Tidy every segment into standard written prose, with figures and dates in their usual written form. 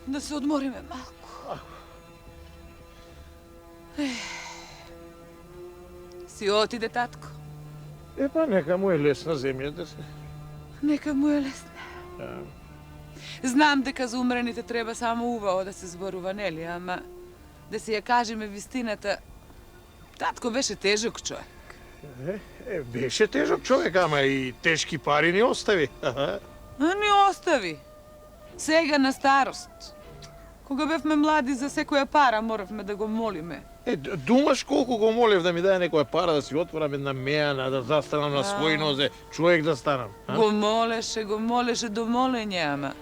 Да се одмориме малку. Си отиде, татко? Па нека му е лесна земјата се. Нека му е лесна. Знам дека за умрените треба само убаво да се зборува, нели, ама да си ја кажеме вистината, татко беше тежок човек. Беше тежок човек, ама и тешки пари ни остави. Ни остави. Сега на старост. Кога бевме млади, за секоја пара моравме да го молиме. Думаш колку го молев да ми даде некоја пара да си отворам една мејана, да застанам на своји нозе, човек да станам. Го молеше до молење, ама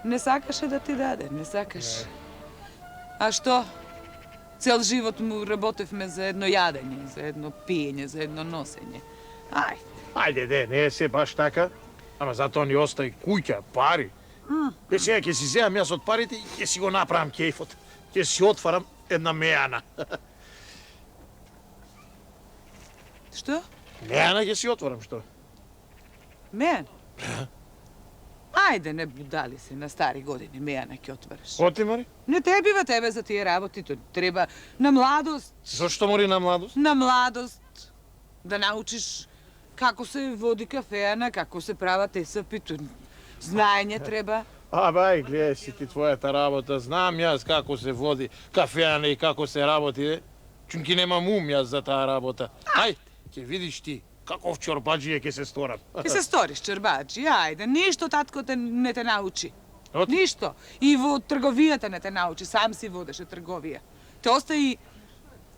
не сакаше да ти даде, не сакаше. А што? Цел живот му работевме за едно јадење, за едно пиење, за едно носење. Ајде, не е се баш така. Ама затоа ни остави куќа, пари. Сега ќе си земам јас од парите и ќе си го направам кејфот. Ќе си отварам една мејана. Што? Мејана ќе си отварам, што? Мејан? Ајде, не будали си, на стари години мејана ќе отвараш. Оти, Мари? Не те бива тебе за тие работи, то треба на младост. Зошто мори на младост? На младост. Да научиш како се води кафеана, како се прават есапи, знаење треба. Бај, гледај си ти твојата работа. Знам јас како се води кафеана и како се работи, чунки немам ум јас за таа работа. Ај, ќе видиш ти каков чорбаџија ќе се сторам. Ќе се сториш чорбаџи, ајде, ништо татко не те научи. Оти? Ништо. И во трговијата не те научи, сам си водеше трговија. Те остаи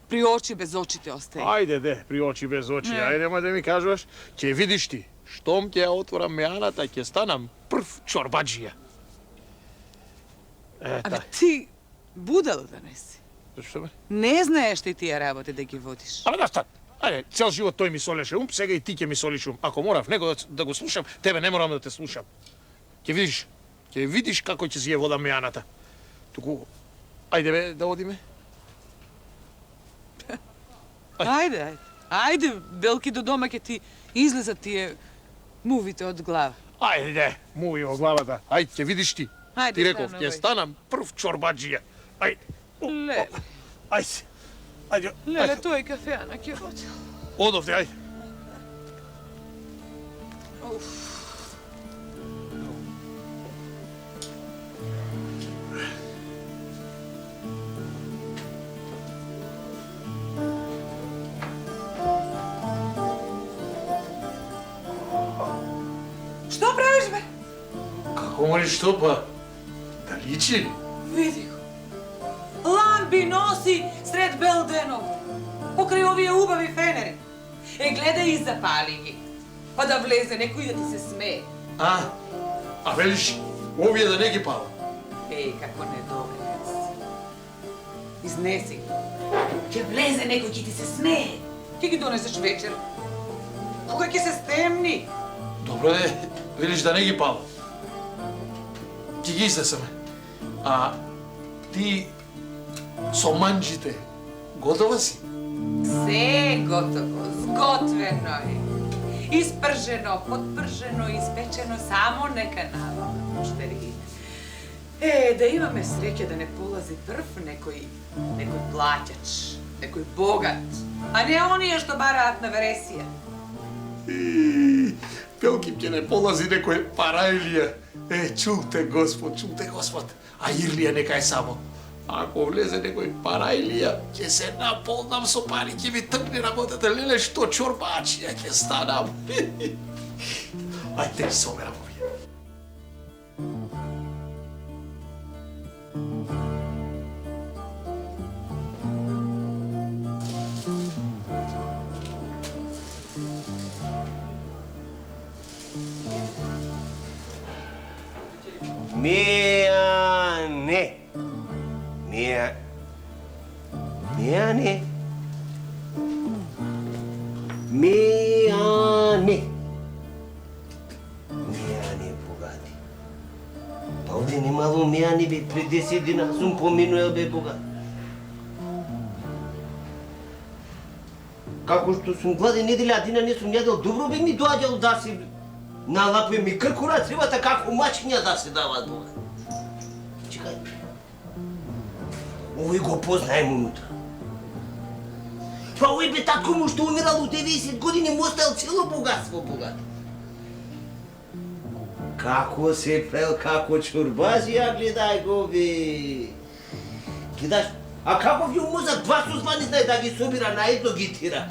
при очи без очи те остаи. Ајде, при очи без очи, ајде, ма да ми кажуваш, ќе видиш ти, штом ќе ја отворам мејаната, ќе станам прв чорбаџија. Абе, ти будал да не си. Зашто бе? Не знаеш ти тие работи да ги водиш. Абе, да стат. Ајде, цел живот тој ми солеше ум, сега и ти ќе ми солиш ум. Ако морав него да го слушам, тебе не морам да те слушам. Ќе видиш како ќе си ја водам мејаната. Туку, ајде бе, да одиме. Ајде, Белки, до дома ќе ти излезат тие мувите од глава. Ајде, муви во главата. Ајде, ќе видиш ти. Ајде, Ти реков, ќе станам прв чорбаџија. Ајде. Леле. Ајде. Леле, тој кафеана ќе водил. Одовде, ајде. Што правиш, бе? Како мори што, па? Да личи? Види го. Ламби носи сред бел денов. Покрај овие убави фенери. Гледај и запали ги. Па да влезе некој да ти се смее. А велиш, овие да не ги пала? Како недобренец. Изнеси ги. Ќе влезе некој ќе ти се смее. Ќе ги донесеш вечер. Кога ќе се стемни. Добро е, велиш да не ги пала. Ќе ги изнесеме. А ти со манџите готова си? Се готово, сготвено е. Испржено, подпржено, испечено, само нека навама, муштери. Да имаме среќа да не полази прв некој плаќач, некој богат, а не оние што бараат на вересија. Белки ќе не полази некој параилија. Чулте Господ, а Ирлија нека е само. Ако влезе некој параилија, ќе се наполнам со пари, ќе ми тргне работата, леле што чорбачија ќе станам. Ајде се оберам овие. Мејане. Богати. Па овде немало мејани, бе, пред 10 дена сум поминуел, бе, богати. Како што сум гладен неделја дена не сум јадел добро, бе, ми доаѓал да се налапе ми кркура цревата како мачкиња да се дават, богати. Чекай. Овој го познаем унутра. Па овој бе татко му што умирал у 90 години му оставил цело богатство, богат. Како се пел, како чурбазија, гледај го бе. Гледаш, а како ви мозак два созвани знае да ги собира на едно ги тира.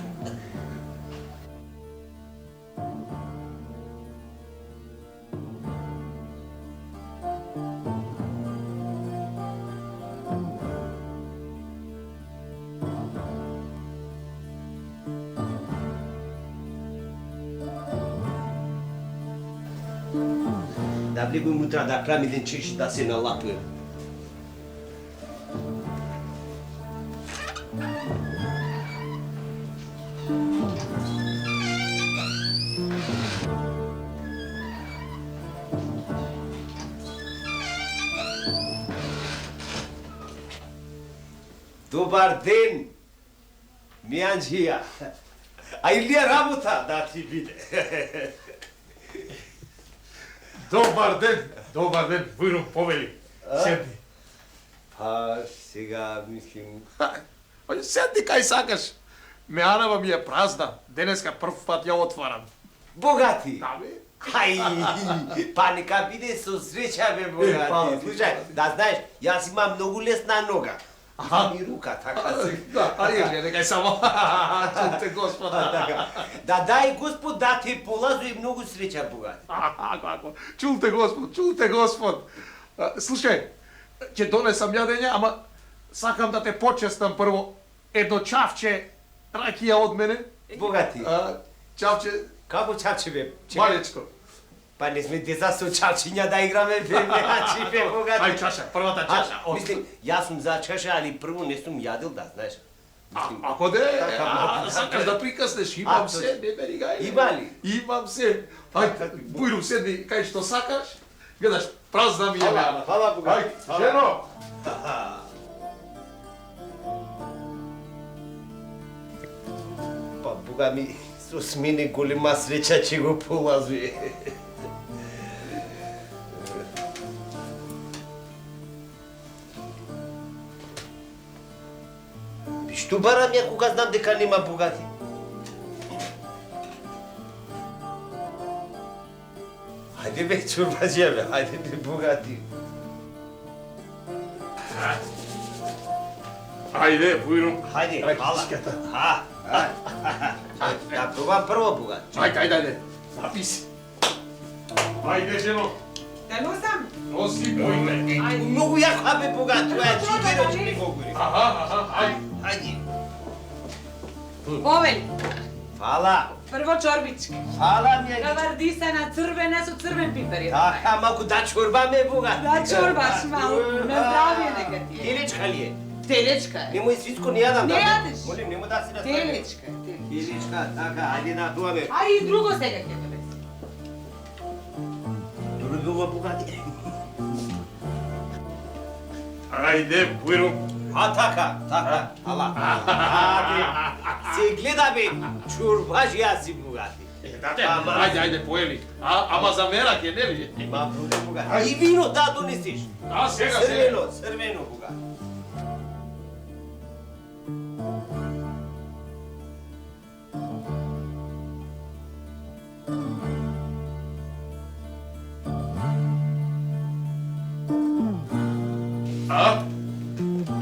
Да влегувам утра да крам еден чеш да се налапуем. Добар ден, Мијанџија. А Илија работа да ти биде. Добар ден, Вујно повели. Седни. Па сега мислим... Седни кај сакаш. Меанава ми е празна. Денеска прв пат ја отварам. Богати. Да бе. Ај, па нека биде со среќа бе, богати. Слушај, да знаеш, јас имам многу лесна нога. И рука, така се. Да, ајде, некај само. Чуте Господа. Да дај Господ да те полазу и многу среќа, богати. Како? Чулте Господ. Слушај, ќе донесам јадење, ама сакам да те почестам прво едно чавче ракија од мене. Богати. Чавче Како чавче бе? малечко. Па не сме деца со чавчиња да играме бе, меачи бе, богати. Ај чаша, првата чаша. Мислим, јас сум за чаша, али прво не сум јадил, да знаеш. Ако де, Така, сакаш да прикаснеш, имам се, не бери гај. Има ли? Имам се. Ај, Бујру, седни кај што сакаш. Гледаш, празна ми е меана. Фала, богати. Ај, жено. Па, бога ми, со смене голема среќа че го полазуе. Што барам ја кога знам дека нема богати? Хајде бе, чурбаџија бе, хајде бе, богати. Ајде, Бујру. Хајде, фала. Да пробам прво, богати. Ајде. Написи. Ајде, жено. Да носам? Носи моите. Многу јако бе, богати, тоа е чигеро, че не го гори. Ајде. Хајде. Повели, Фала. прво чорбичка. Фала ми е. Кавардисана црвена со црвен пипер. Така, малку да чорбаме, богати. Да чорбаш малку, на здравие нека ти е. Телечка ли е? Телечка е. Немој свицко не јадам. Не јадеш? Молим, немој да се настави. Телечка е. Телечка, така, ајде напуваме. А и друго сега ќе те беси. Друго, богати. Ајде, Бујру. А така, ала. Ајде, се гледа бе, чурбаџија си, богати. Ајде, поели. Ама за мераке, не ли? Има проблем, богати. А и вино да донесеш. Да, сега. Црвено, богати.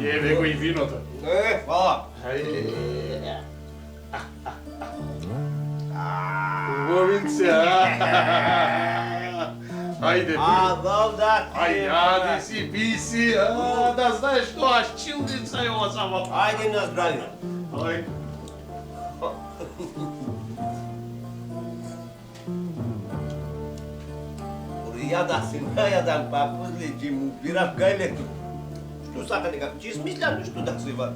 Еве го и виното. Фала. Убавинце, Ајде, да. Ај, јади си, пи си, да знаеш тоа чилница е ова само. Ајде на здравје. Ај. Ја да се најадам, па после ќе му бирам гајлето. Што сака дека ќе смислам нешто да се ва.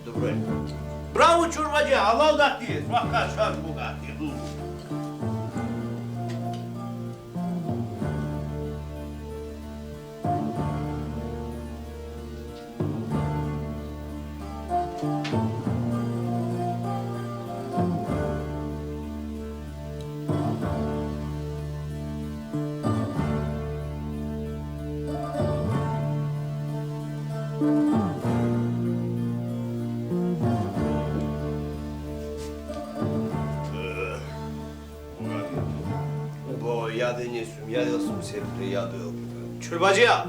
Добро е. Браво, чурбаџија, алал да ти е, свака част, богати. Jadenje sam, jadel sam se prijadel. Čurbađija!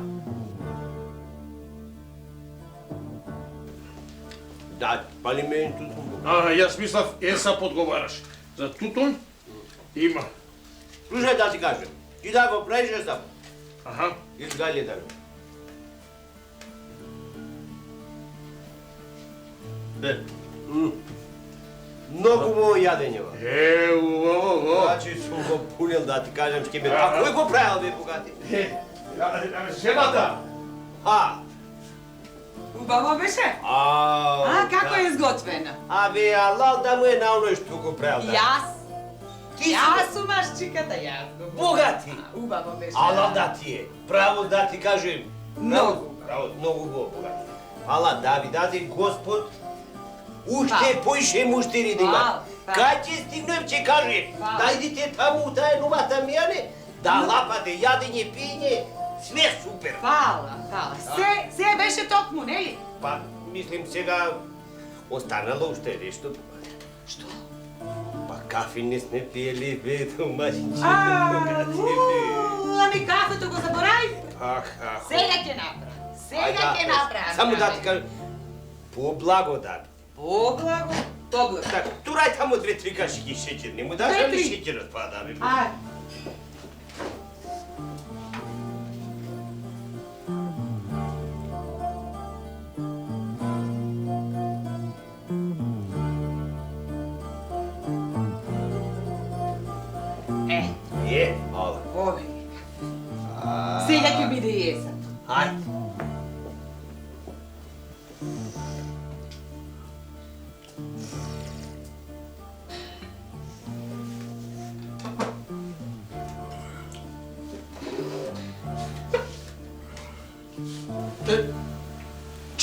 Da, пали мен тутун. Јас мислав, сап одговараш. За тутун има. Слушај да ти кажем, ти да го правиш сам. Аха. Изгали да го. Многу му јадењева. Убаво. Значи сум го пунил да ти кажем што ме. А кој го правил бе богати? Жената. Убаво беше? Како е изготвена? Абе, алал да му е на оној што го правил. Јас. Ти Јас сум машчиката, јас го. Богати. Убаво беше. Алал да ти е. Право да ти кажем. Многу. Право, многу го богати. Ала да ви даде Господ уште поише муштери да има. Кај ќе стигнем ќе кажем. Дајдите таму у тая новата мјане, да лапате јадење, пиење, све супер. Фала. Се беше токму, нели? Па, мислим сега останало уште нешто. Што? Па кафе не сме пиели бе, домашинче. Ами кафето го заборави? Аха. Сега ќе направам. Само да ти кажам, по благодат. Поблаго. Так, турај таму 2-3 кашики шеќер, не му даш ли шеќерот па да бе? Ала. Ове. Сега ќе биде јесен. Хајде.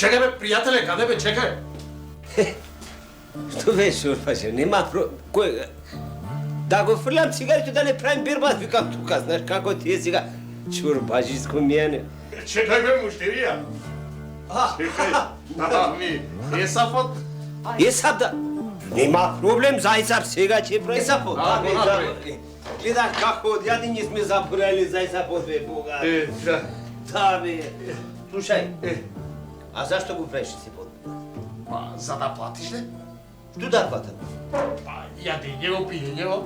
Чекај бе, пријателе, каде бе, чекај? Што бе, Шурпаше, нема кој... Да го фрлям цигарите да не правим бирбат, викам тука, знаеш како ти е сега чурбаџиско мијане. Чекај бе, муштерија. Чекај. Есапот? Есап да... Нема проблем, за Есап сега ќе прави. Есапот? Гледаш како од јадење сме заборали за Есапот, бе, бога. Да, бе. Слушај, а зашто го правиш Есапот? Па, за да платиш ли? Што да платам? Па, јадењево, пиењево.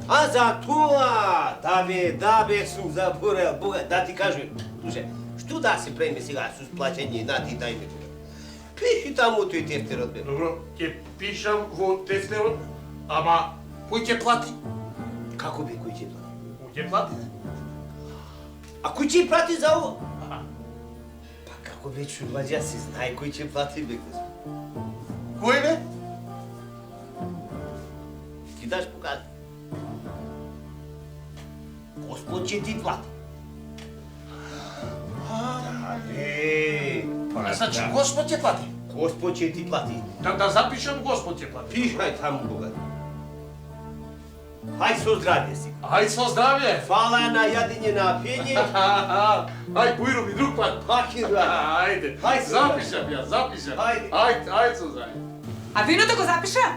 А за тоа! Да бе, сум заборел, бога, да ти кажем. Слушај, што да се правиме сега со плаќање на ти дајме тука? Пиши таму тој тефтерот, бе. Добро, ќе пишам во тефтерот, ама кој ќе плати? Како бе, кој ќе плати? Кој ќе плати? А кој ќе плати за ово? Па како бе, чурбаџа, се знае кој ќе плати, бе, Господ. Кој бе? Ти даш покажа. Господ ќе ти плати. Значи, Господ ќе плати. Господ ќе ти плати. Да запишам, Господ ќе плати. Пишај таму, бога. Хај со здравје си. Ај со здравје. Фала на јадење на пиење. Ај, појро ми друг пат. Паки, брат. Ајде, Ај, со запишам ја, запишам. Ајде. Ајде со здравје. А виното го запиша?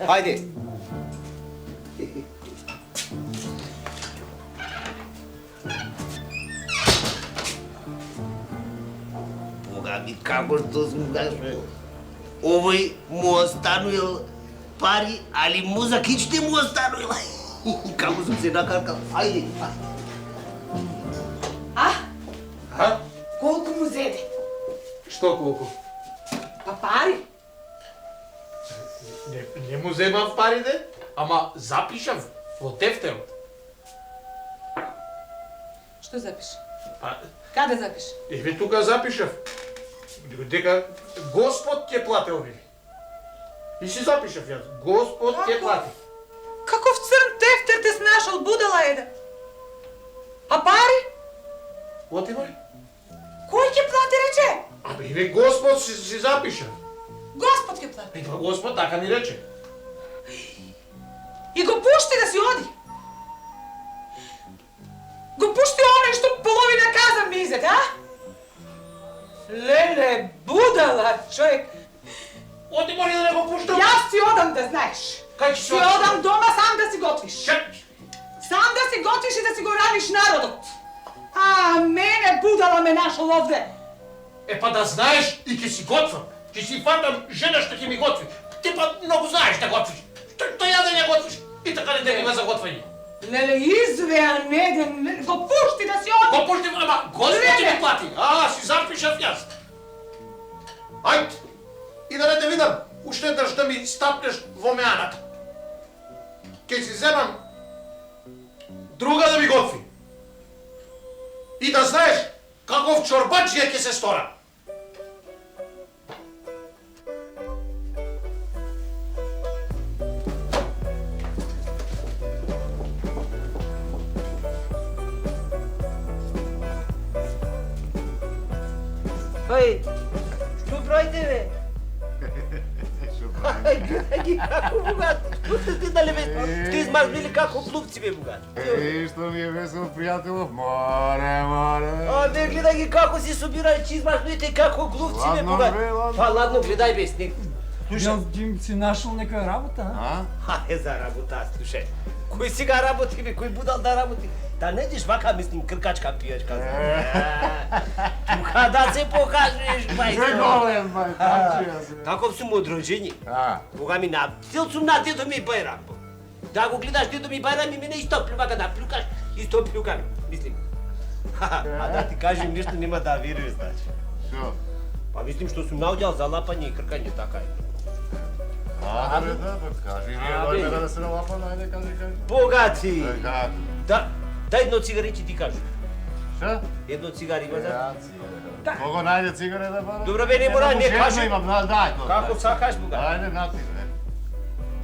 Хајде. Бога ми, како што сум гашо. Овој му остануил пари, али музакичите му остануил. Како сум се накаркал. Ајде. Колку му зеде? Што колку? Па пари? Не му земав парите, ама запишав во тефтерот. Што запиша? Па, Каде запиша? еве тука запишав. Дека Господ ќе плати овие. И си запишав јас. Господ ќе плати. Каков црн тефтер те снашал, будала еден. А пари? Отивај. Кој ќе плати, рече? Абе, еве Господ си запишав. Господ ќе плати. Па Господ така ни рече. И го пушти да си оди. Го пушти оној што половина каза ми изеде, а? Леле, будала, човек. Оди мори да не го пуштам. Јас си одам да знаеш. Кај ќе Си одам дома сам да си готвиш. Sam da si gotiš i da si go raniš narodot. A mene budala me našao ovde. E pa da знаеш и ќе си готвам. Ќе си фатам жена што ќе ми готви. Ти па многу знаеш да готвиш. Што ја да не готвиш? И така не има за готвење. Леле, извеа, не, го пушти да си оди. Го пуштим, ама Господ ќе ми плати. Си запишав јас. Ајде, и да не те видам, уште еднаш да ми стапнеш во меаната. Ќе си земам друга да ми готви. И да знаеш каков чорбаджија ќе се стора. Păi, tu proide, ve? Ai, како богат? Што ти дали ве? Ти измажнили како клубци бе богат. Што ми е весело, пријателов? Море. Не гледај ги како си собирај чизмажните како глупци бе богат. Па ладно гледај бе снег. Слушай, Джим, си нашол некоја работа, а? За работа, слушай. Кој сега работи бе, кој будал да работи? Да не идиш вака, мислим, кркачка пијачка. Тука да се покажеш, мајстро. Голем, мајстро. Таков сум од роđење. Бога ми цел сум на дедо ми Бајрам. Да го гледаш дедо ми Бајрам и мене исто плювака да плюкаш, исто плюкам, мислим. А да ти кажем нешто нема да веруваш, значи. Шо? Па мислим што сум наоѓал за лапање и кркање, така е. Добре, да, кажи, ние дојде да се налапаме, ајде, кажи. Богати! Како? Да, дај едно цигари ќе ти кажам. Шо? Едно цигари има за... Кого најде цигаре да бъде? Добро бе, не мора, не кажи. Имам, дај то. Како сакаш, богати? Ајде, нати, бе.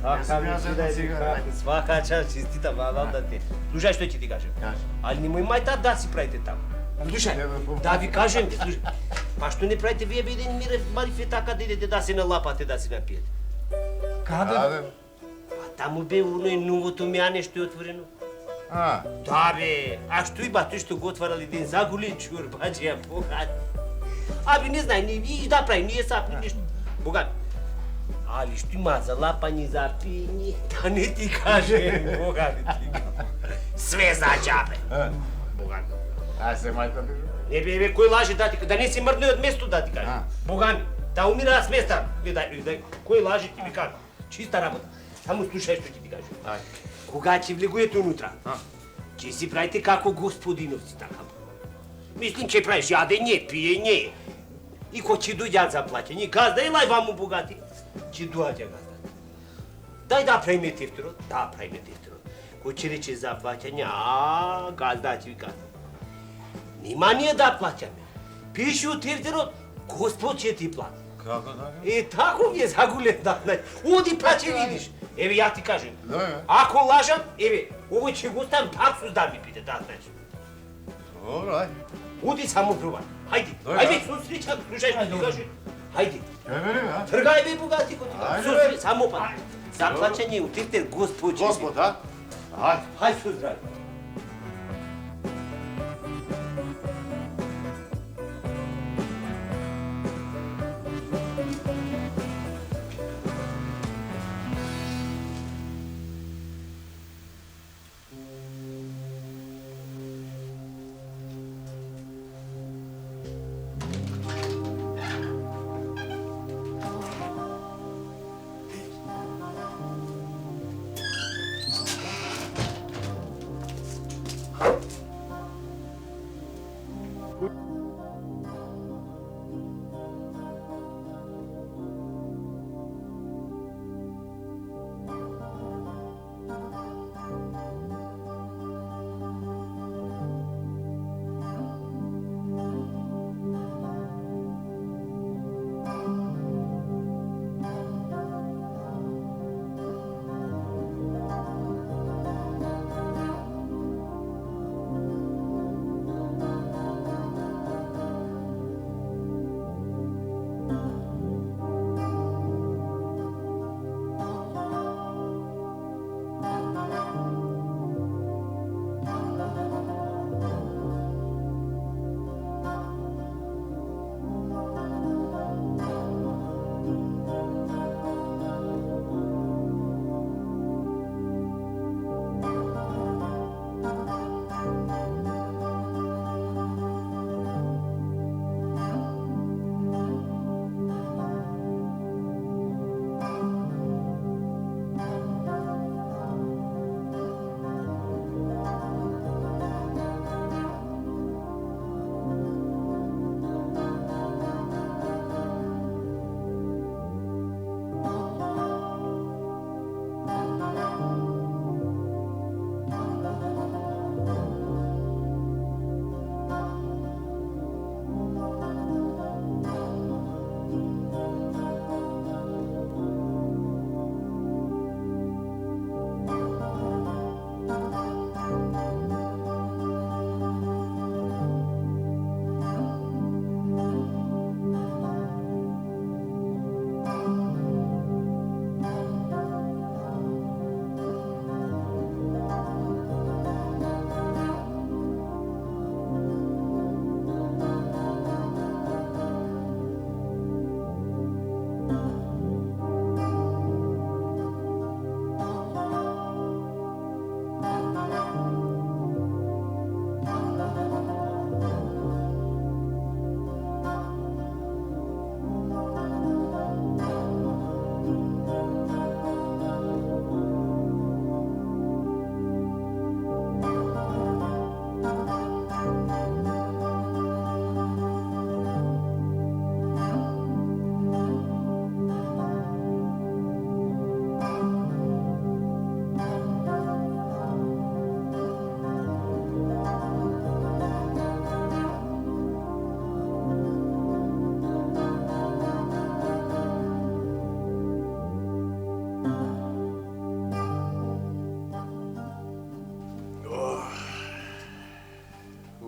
Така ми се си да дај цигара. свака час честитам, ала да те. Слушај што ќе ти кажам. Кажи. Али немој мајта да си правите таму. Слушај, да ви кажем, слушај. Па што не правите вие бе еден марифе така да идете да се налапате, да се напиете? Каде? Па таму бе оној новото меане што е отворено. Да бе, а што и ба тој што го отварал еден загулен чорбаџија, богат. Абе не знај, и да прави, ние сапни нешто. Богат. Али што има за лапање, за пиење, да не ти кажем, богат ти кажем. Све за џабе. Богат. Се мајта бе. Не бе, кој лаже да ти кажем, да не си мрдној од место да ти кажем. Богат, да умира с места. Гледај, кој лаже ти ми кажем. Чиста работа. Само слушај што ќе ти кажем. Кога ќе влегуете унутра, ќе си правите како господиновци, така. Мислим, ќе правиш јадење, пиење. И кој ќе дојдат за плаќање, газда и лај ваму богати, ќе доаѓа газда. Дај да правиме тефтерот, да правиме тефтерот. Кој ќе рече за плаќање, газда ќе ви казва. Нема ние да плаќаме. Пише у тефтерот, Господ ќе ти плати. Како така? Тако ми е загулен данај. Оди плаќе видиш. Еве ја ти кажем. Да, Ако лажам, еве, овој ќе го ставам пак со да ми пите, да знаеш. Добро, ајде. Оди само пробај. Хајде, ајде, со среќа, слушај што ти кажи. Хајде. Кај мене, а? Тргај бе богати кој ти кажи. Ајде, Со бе. среќа, само пат. За плаќање у тефтер Господ ќе. Господ, а? Ајде. Хајде со здраве.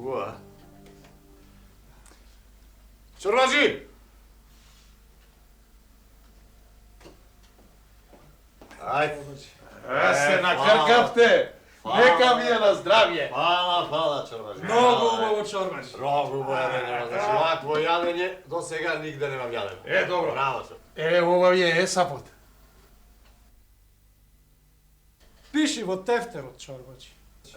Dugo, a? Čorvađi! Ajde. Se nakrkavte! Neka mi je na zdravje! Hvala, Čorvađi. Mnogo ubovo čorbaš. Mnogo ubovo, znači ovakvo jalenje, do svega nigde nemam jalenje. Dobro. Bravo, Ovo je sapot. Piši во тефтерот чорбачи.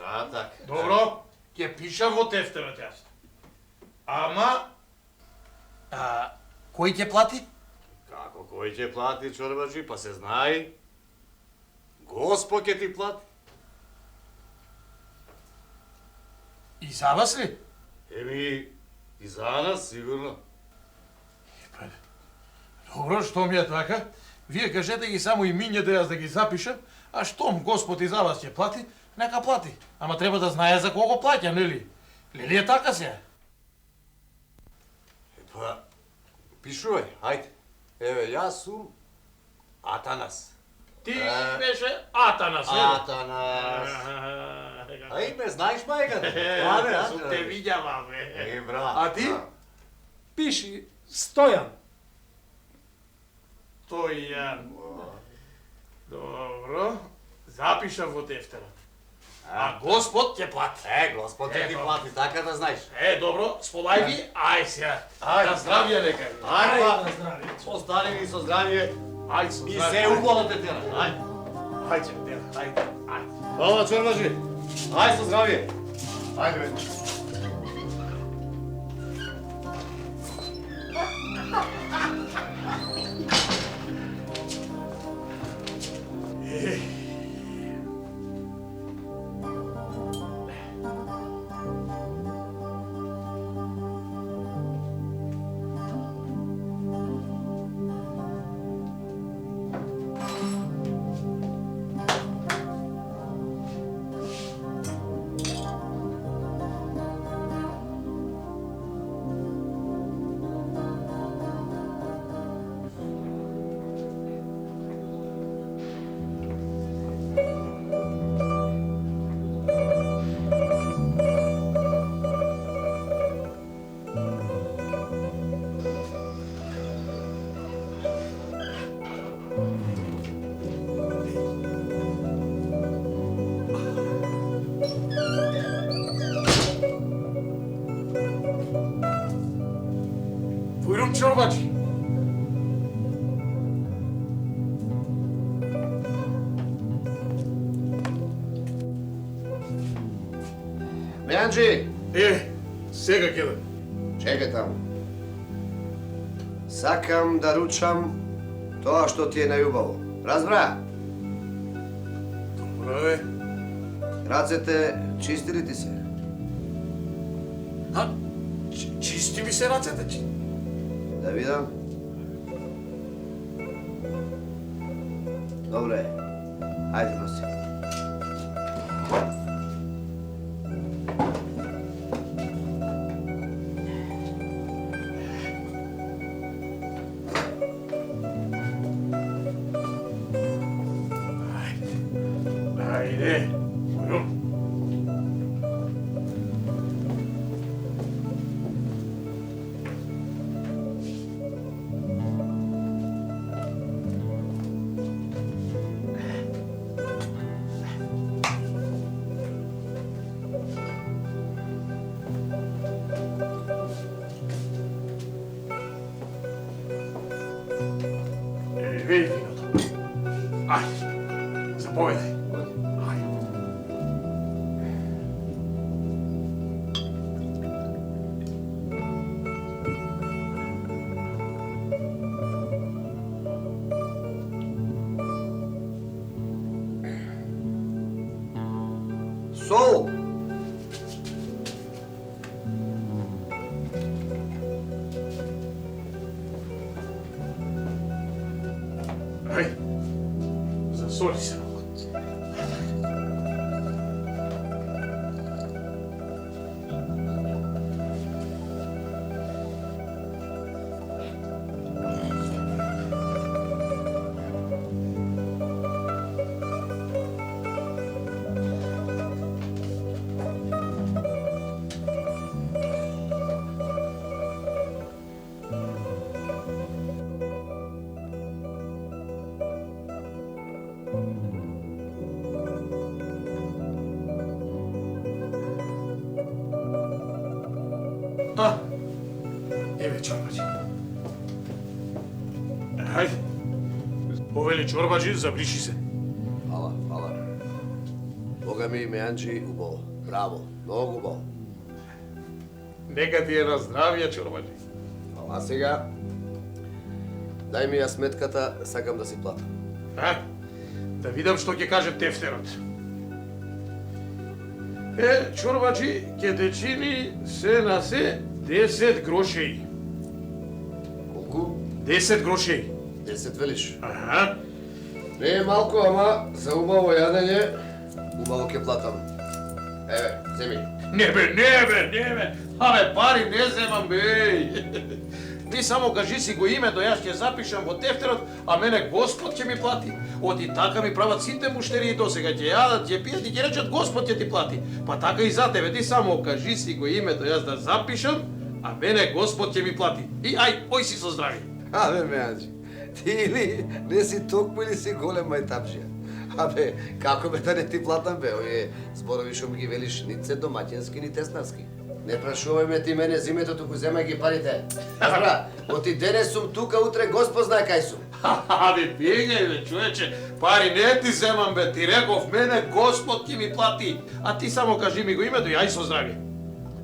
A, tak. Dobro, ќе пишам во тефтерот јас. Ама... кој ќе плати? Kako, koji će plati Čorbađi, pa se znaj. Gospod će ti plati. И за вас ли? Еми, и за нас, сигурно. Добро, што ми е така? Вие кажете ги само имињата јас да ги запишам, а штом Господ и за вас ќе плати, нека плати. Ама треба да знае за кого плаќа, нели? Нели е така се? Pa, pišuvaj, ajde. Evo, ja sam Atanas. Ти беше Атанас, нели? Atanas. A ime znaš, majka? Ame, Сум те видјала, бе. bravo. А ти? Пиши Стојан. Стојан. Добро. Запишам во тефтерот. А Господ ќе плати. Gospod će ti plati, tako da znaš. Добро, сполај ги, ај сега. Ајде. На здравје нека. Ajde, pa, На здравје. ostani mi so zdravije Ај со i se ubola te tjera. Ajde. Ајде, ајде, ајде. Hvala, Čorbađi. Ajde so zdravije. Ajde, već. Buyurun çorbacı. Бејанджи, Сега ќе чекај таму. Сакам да ручам тоа што ти е најубаво. Разбра? Добро е. Рацете чисти ли ти се? А, чисти ми се рацете. Да видам. Добре. Ајде, носи. Ајде. Бuyurun. Веј виното. Ајде. Заповедај. Сол! Ај. Засоли се. А, еве чорбаджи. Хајде. Повели чорбаджи, забриши се. Фала, фала. Бога ми, Меанджи, убаво. Браво, многу убаво. Нека ти е на здравје, чорбаджи. А сега, дај ми ја сметката, сакам да си платам. А? Да видам што ќе каже тефтерот. Чорбаджи, ќе те чини се на се 10 грошеи. Колку? 10 грошеи. 10 велиш. Аха. Не е малку, ама за убаво јадење, убаво ќе платам. Еве, земи. Не бе. Абе, пари не земам, беј. Ти само кажи си го името, јас ќе запишам во тефтерот, а мене Господ ќе ми плати. Оти така ми прават сите муштерии досега, ќе јадат, ќе пијат и ќе речат Господ ќе ти плати. Па така и за тебе, ти само кажи си го името, јас да запишам, а мене Господ ќе ми плати. И ај, ој си со здрави. Абе, Меанджи, ти или не си токму или си голем мајтапжија. Абе, како бе да не ти платам, бе, овие зборови што ми ги велиш, ни се домаќински, ни теснарски. Не прашувај ме ти мене зимето, туку земај ги парите. Разбра, оти денес сум тука, утре Господ знае кај сум. Абе, бегај бе, човече, пари не ти земам бе, ти реков, мене Господ ќе ми плати. А ти само кажи ми го името и ај со здрави.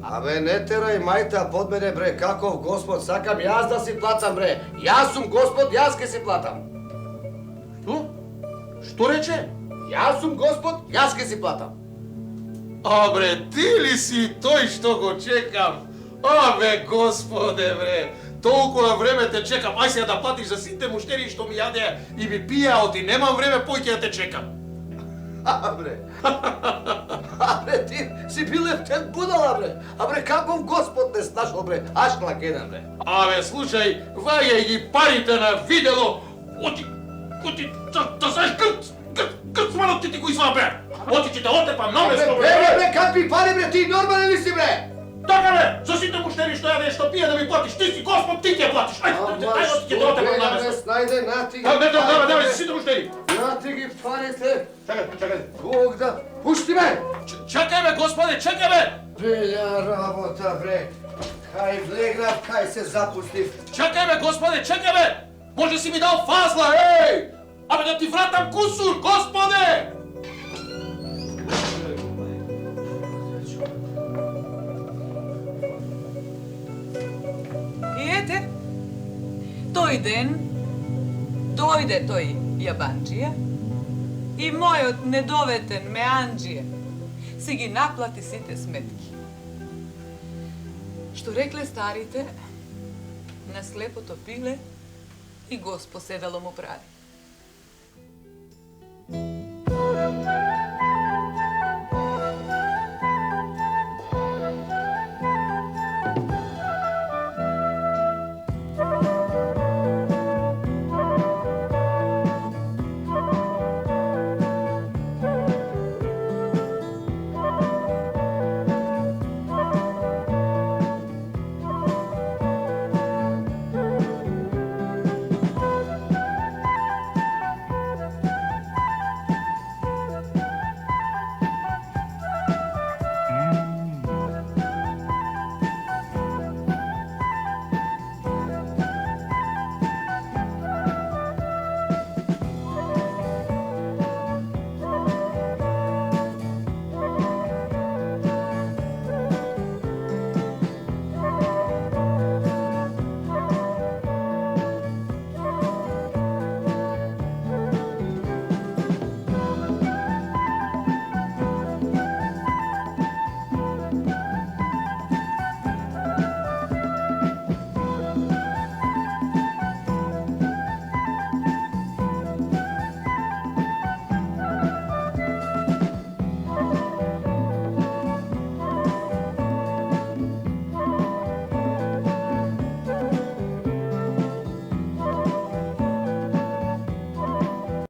Абе, не терај мајта под мене, бре, каков Господ, сакам јас да си платам, бре. Јас сум Господ, јас ке си платам. Што? Што рече? Јас сум Господ, јас ке си платам. Абре, ти ли си тој што го чекам? Абе, Господе, бре, толкова време те чекам, ај сега да платиш за сите муштери што ми јаде и ми пија, оти немам време поќе да те чекам. Абре, абре, ти си бил ефтен будала, бре. Абре, каков Господ не снашол, бре, ашлак еден, бре. Абе, слушај, ваѓај ги парите на видело, оти, да знаеш крт сманот ти го извам, бре. Оти ќе те отепам на место, бре. Бре, какви пари, бре, ти нормален ли си, бре? Така бе, за сите муштери што јаде, што пие да ми платиш, ти си Господ, ти ќе платиш. Ајде, ќе те отепам на место. Најде, нати ги. Давај, за сите муштери. Нати ги парите. Чакај. Бог да... Пушти ме! Чакај бе, Господе, чакај бе! Белја работа, бре. Кај влегнав, кај се запустив. Чакај бе, Господе, чакај бе! Може си ми дал фазла, еј! Абе да ти вратам кусур, Господе! И ете, тој ден, дојде тој јабанџија и мојот недоветен Меанџија си ги наплати сите сметки. Што рекле старите, на слепото пиле и Господ седало му прави.